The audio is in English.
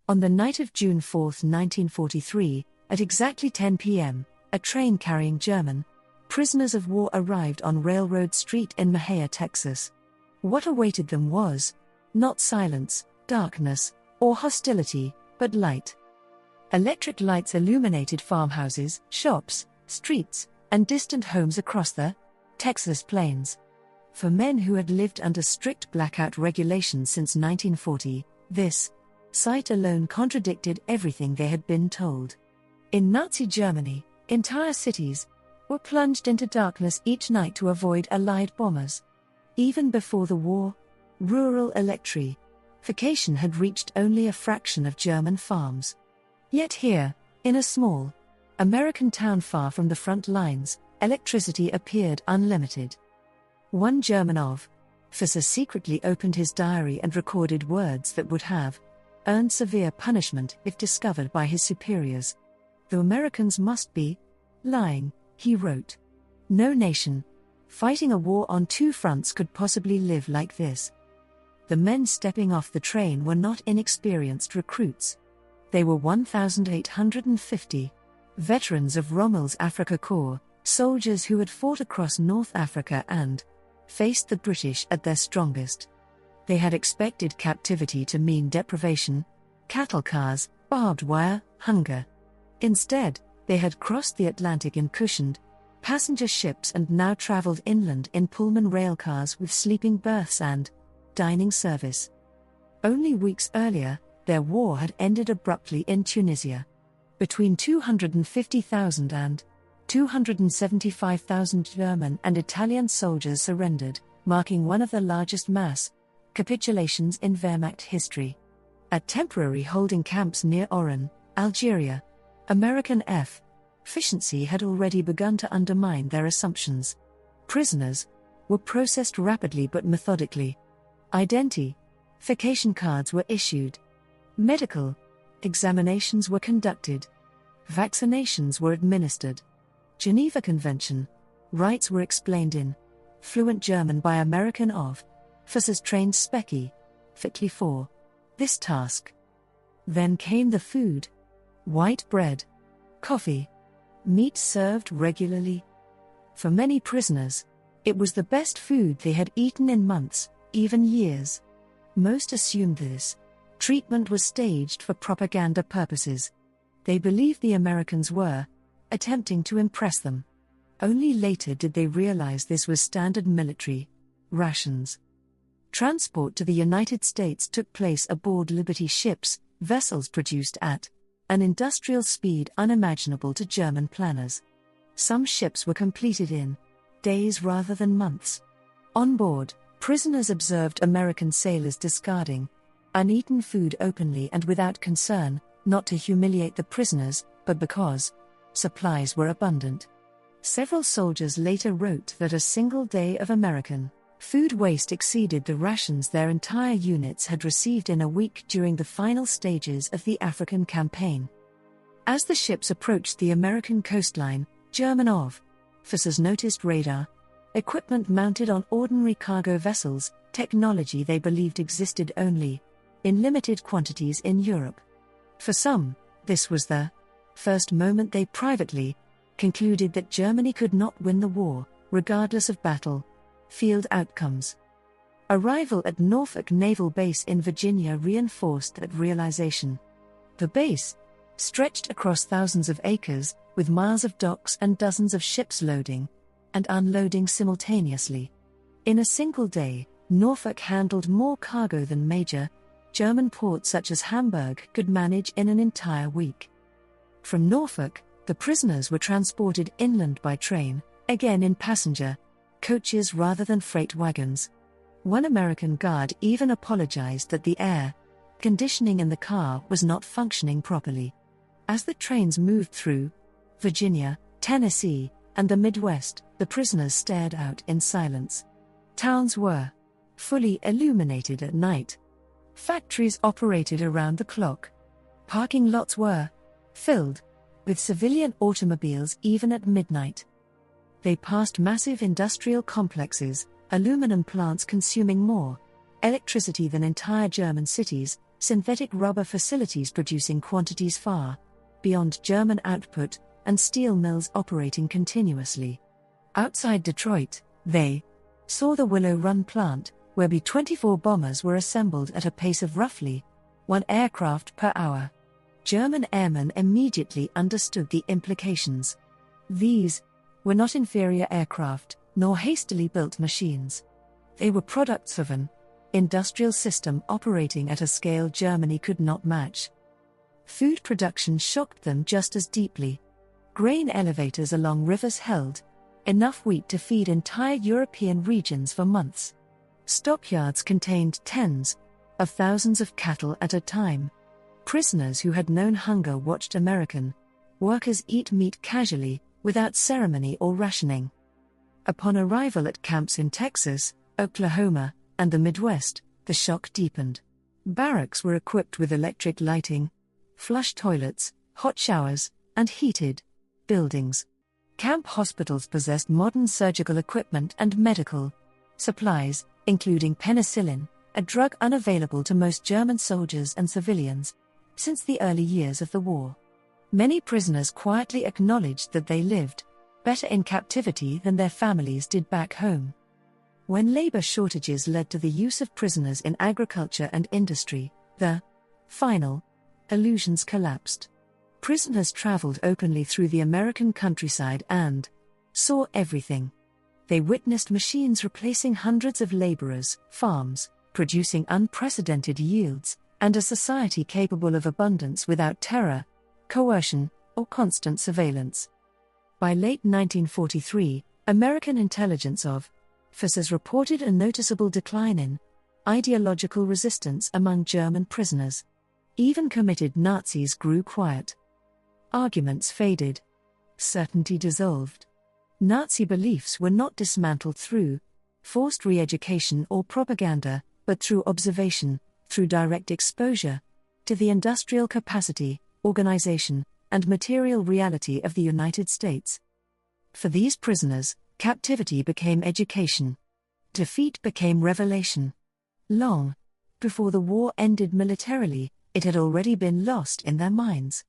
On the night of June 4, 1943, at exactly 10 p.m., a train carrying German prisoners of war arrived on Railroad Street in Mexia, Texas. What awaited them was not silence, darkness, or hostility, but light. Electric lights illuminated farmhouses, shops, streets, and distant homes across the Texas plains. For men who had lived under strict blackout regulations since 1940, this sight alone contradicted everything they had been told. In Nazi Germany, entire cities were plunged into darkness each night to avoid Allied bombers. Even before the war, rural electrification had reached only a fraction of German farms. Yet here, in a small American town far from the front lines, electricity appeared unlimited. One German officer secretly opened his diary and recorded words that would have earned severe punishment if discovered by his superiors. "The Americans must be lying," he wrote. "No nation fighting a war on two fronts could possibly live like this." The men stepping off the train were not inexperienced recruits. They were 1,850 veterans of Rommel's Afrika Korps, soldiers who had fought across North Africa and faced the British at their strongest. They had expected captivity to mean deprivation, cattle cars, barbed wire, hunger. Instead, they had crossed the Atlantic in cushioned passenger ships and now traveled inland in Pullman railcars with sleeping berths and dining service. Only weeks earlier, their war had ended abruptly in Tunisia. Between 250,000 and 275,000 German and Italian soldiers surrendered, marking one of the largest mass capitulations in Wehrmacht history. At temporary holding camps near Oran, Algeria, American efficiency had already begun to undermine their assumptions. Prisoners were processed rapidly but methodically. Identification cards were issued. Medical examinations were conducted. Vaccinations were administered. Geneva Convention rights were explained in fluent German by American officers trained specifically for this task. Then came the food. White bread, coffee, meat served regularly. For many prisoners, it was the best food they had eaten in months, even years. Most assumed this treatment was staged for propaganda purposes. They believed the Americans were attempting to impress them. Only later did they realize this was standard military rations. Transport to the United States took place aboard Liberty ships, vessels produced at an industrial speed unimaginable to German planners. Some ships were completed in days rather than months. On board, prisoners observed American sailors discarding uneaten food openly and without concern, not to humiliate the prisoners, but because supplies were abundant. Several soldiers later wrote that a single day of American food waste exceeded the rations their entire units had received in a week during the final stages of the African campaign. As the ships approached the American coastline, German officers noticed radar equipment mounted on ordinary cargo vessels, technology they believed existed only in limited quantities in Europe. For some, this was the first moment they privately concluded that Germany could not win the war, regardless of battlefield outcomes. Arrival at Norfolk Naval Base in Virginia reinforced that realization. The base stretched across thousands of acres, with miles of docks and dozens of ships loading and unloading simultaneously. In a single day, Norfolk handled more cargo than major German ports such as Hamburg could manage in an entire week. From Norfolk, the prisoners were transported inland by train, again in passenger coaches rather than freight wagons. One American guard even apologized that the air conditioning in the car was not functioning properly. As the trains moved through Virginia, Tennessee, and the Midwest, the prisoners stared out in silence. Towns were fully illuminated at night. Factories operated around the clock. Parking lots were filled with civilian automobiles even at midnight. They passed massive industrial complexes, aluminum plants consuming more electricity than entire German cities, synthetic rubber facilities producing quantities far beyond German output, and steel mills operating continuously. Outside Detroit, they saw the Willow Run plant, where B-24 bombers were assembled at a pace of roughly 1 aircraft per hour. German airmen immediately understood the implications. These were not inferior aircraft, nor hastily built machines. They were products of an industrial system operating at a scale Germany could not match. Food production shocked them just as deeply. Grain elevators along rivers held enough wheat to feed entire European regions for months. Stockyards contained tens of thousands of cattle at a time. Prisoners who had known hunger watched American workers eat meat casually, without ceremony or rationing. Upon arrival at camps in Texas, Oklahoma, and the Midwest, the shock deepened. Barracks were equipped with electric lighting, flush toilets, hot showers, and heated buildings. Camp hospitals possessed modern surgical equipment and medical supplies, including penicillin, a drug unavailable to most German soldiers and civilians since the early years of the war. Many prisoners quietly acknowledged that they lived better in captivity than their families did back home. When labor shortages led to the use of prisoners in agriculture and industry, the final illusions collapsed. Prisoners traveled openly through the American countryside and saw everything. They witnessed machines replacing hundreds of laborers, farms producing unprecedented yields, and a society capable of abundance without terror, coercion, or constant surveillance. By late 1943, American intelligence officers reported a noticeable decline in ideological resistance among German prisoners. Even committed Nazis grew quiet. Arguments faded. Certainty dissolved. Nazi beliefs were not dismantled through forced re-education or propaganda, but through observation, through direct exposure to the industrial capacity, organization, and material reality of the United States. For these prisoners, captivity became education. Defeat became revelation. Long before the war ended militarily, it had already been lost in their minds.